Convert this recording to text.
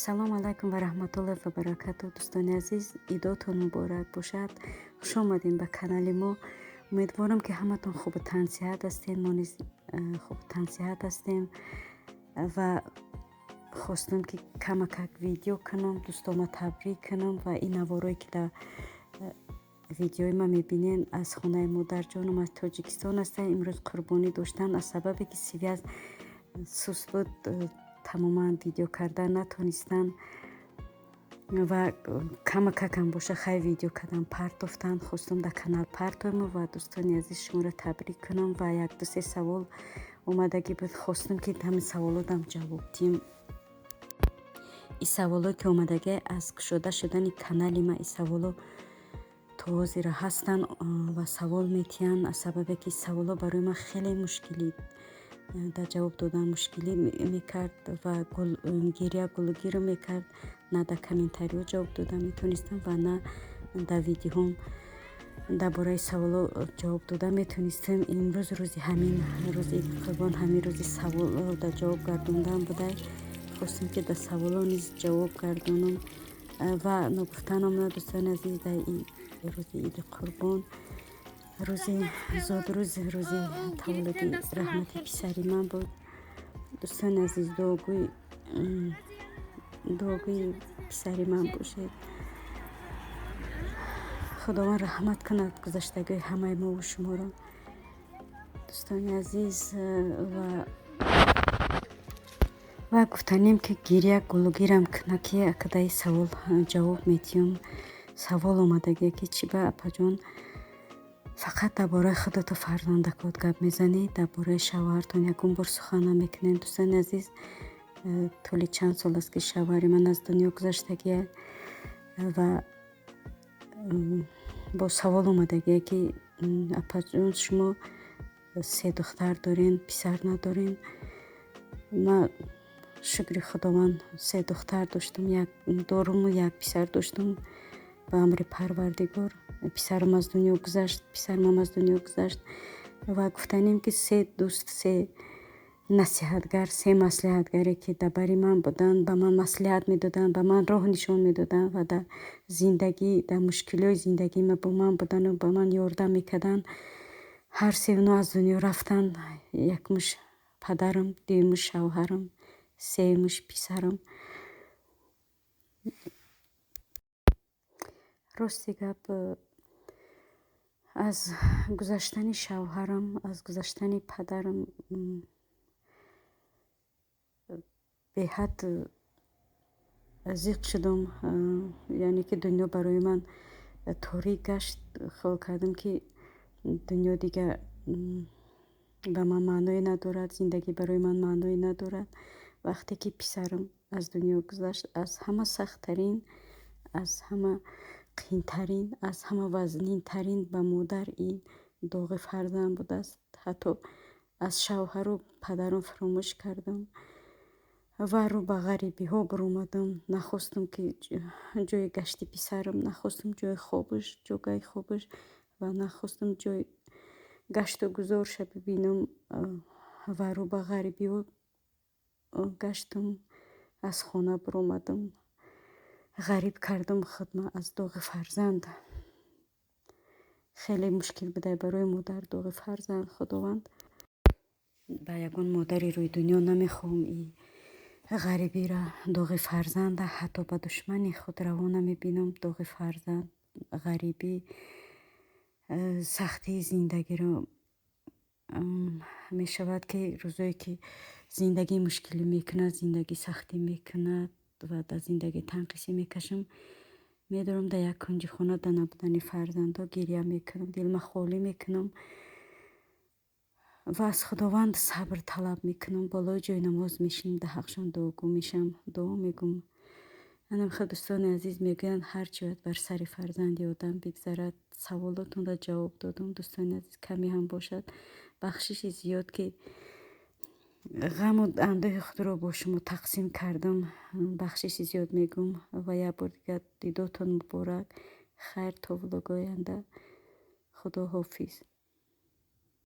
салом алайкум ва раҳматуллоҳи ва баракатуҳ. Дӯстони азиз, идотон муборак бошад. хуш омадем ба канали мо. умедворам ки ҳаматон хубу тансиҳат ҳастем. мо низ хубу тансиҳат ҳастем ва хостам ки камакак видео кунам, дӯстома табрик кунам ва ин наворое ки дар видеои ма мебинем аз хонаи модарҷонам аз тоҷикистон ҳастанд. имрӯз қурбонӣ доштанд. аз сабабе ки связ суст буд, тамоман видео кардан натонистанд ва камакакам боша хай видео кардан партофтанд. хостам дар канал партоему ва дӯстони азиз шуморо табрик кунам ва як дусе савол омадагӣ буд. хостам ки ҳамин саволотам ҷавоб диҳем. ин саволо ки омадаги аз кушода шудани канали ма, ин саволо то ҳозира ҳастанд ва савол метиҳанд. аз сабабе ки саволо барои ман хеле мушкилӣ дар ҷавоб додан мушкилӣ мекард ва гиря гулугиро мекард. на дар комментариҳо ҷавоб дода метонистам ва на дар видеоҳом дар бораи саволо ҷавоб дода метонистам. имрӯз рӯзи ҳамин рӯзи қурбон, ҳамин рӯзи саволо дар ҷавоб гардондан будай. хостам ки дар саволо низ ҷавоб гардонам ва ногуфтанам на дӯстони азиз, дар рӯзи иди қурбон, рӯзи зодрӯз, рӯзи таваллуди раҳмати писари ман буд. дӯстони азиз, дуогӯи писари ман бошед. худованд раҳмат кунад гузаштагиҳои ҳамаи мову шуморо. дӯстони азиз, ва гуфтанем ки гиря гулугирам куна ки акадаи савол ҷавоб метиҳам. савол омадагие ки чӣ ба апаҷон фақат дар бораи худату фарзандакот гап мезанӣ, дар бораи шавҳартон ягон бор сухан намекунем. дӯстони азиз, тӯли чанд сол аст ки шавҳари ман аз дунё гузаштагиа ва бо савол омадагие ки апаҷон шумо 3 духтар дорен, писар надорен. ман шукри худованд 3 духтар доштам, як доруму як писар доштам ба амри парвардигор. писарам аз дунё гузашт, писарам аз дунё гузашт ва гуфтанем ки 3 дӯст, 3 насиҳатгар, 3 маслиҳатгаре ки дар бари ман буданд, ба ман маслиҳат медоданд, ба ман роҳ нишон медоданд ва дар зиндагӣ, дар мушкилиҳои зиндагӣ бо ман буданду ба ман ёрдам мекарданд. ҳар 3 онҳо аз дунё рафтанд. якмуш падарам, дуюмуш шавҳарам, сеюмуш писарам. рости гап, аз гузаштани шавҳарам, аз гузаштани падарам беҳад зиқ шудам. яъне ки дунё барои ман торик гашт. хел кардам ки дунё дигар ба ман маъное надорад, зиндагӣ барои ман маъное надорад. вақте ки писарам аз дунё гузашт, аз ҳама сахттарин, аз ҳама қиинтарин, аз ҳама вазнинтарин ба модар ин доғи фарзанд будааст. ҳатто аз шавҳару падарам фаромӯш кардам ва рӯ ба ғарибиҳо баромадам. нахостам ки ҷои гашти писарам, нахостам ҷои хобаш, ҷойгоҳи хобаш ва нахостам ҷои гашту гузорша бибинам ва рӯ ба ғарибиҳо гаштам. аз хона баромадам, ғариб кардам худма аз доғи фарзанд. хеле мушкил будай барои модар доғи фарзанд. худованд, ба ягон модари рӯи дунё намехоҳам ин ғарибира, доғи фарзанда. ҳатто ба душмани худ раво намебинам. доғи фарзанд, ғарибӣ, сахтии зиндагиро мешавад ки рӯзое ки зиндагӣ мушкилӣ мекунад, зиндагӣ сахтӣ мекунад ва дар зиндагӣ танқисӣ мекашам. медорам дар як кунҷи хона дар набудани фарзандҳо гирья мекунам, дилма холӣ мекунам ва аз худованд сабр талаб мекунам. болои ҷойнамоз мешинам, дар ҳақшон дуогӯ мешам, дуо мегӯм. анамха дӯстони азиз, мегӯянд ҳарчи бояд бар сари фарзанди одам бигзарад. саволотонро ҷавоб додам. дӯстони азиз, каме ҳам бошад, бахшиши зиёд ки ғаму андӯҳи худро бо шумо тақсим кардам, бахшиши зиёд мегӯм ва як бор дигар идотон муборак. хайр то влоги оянда. худо ҳофиз.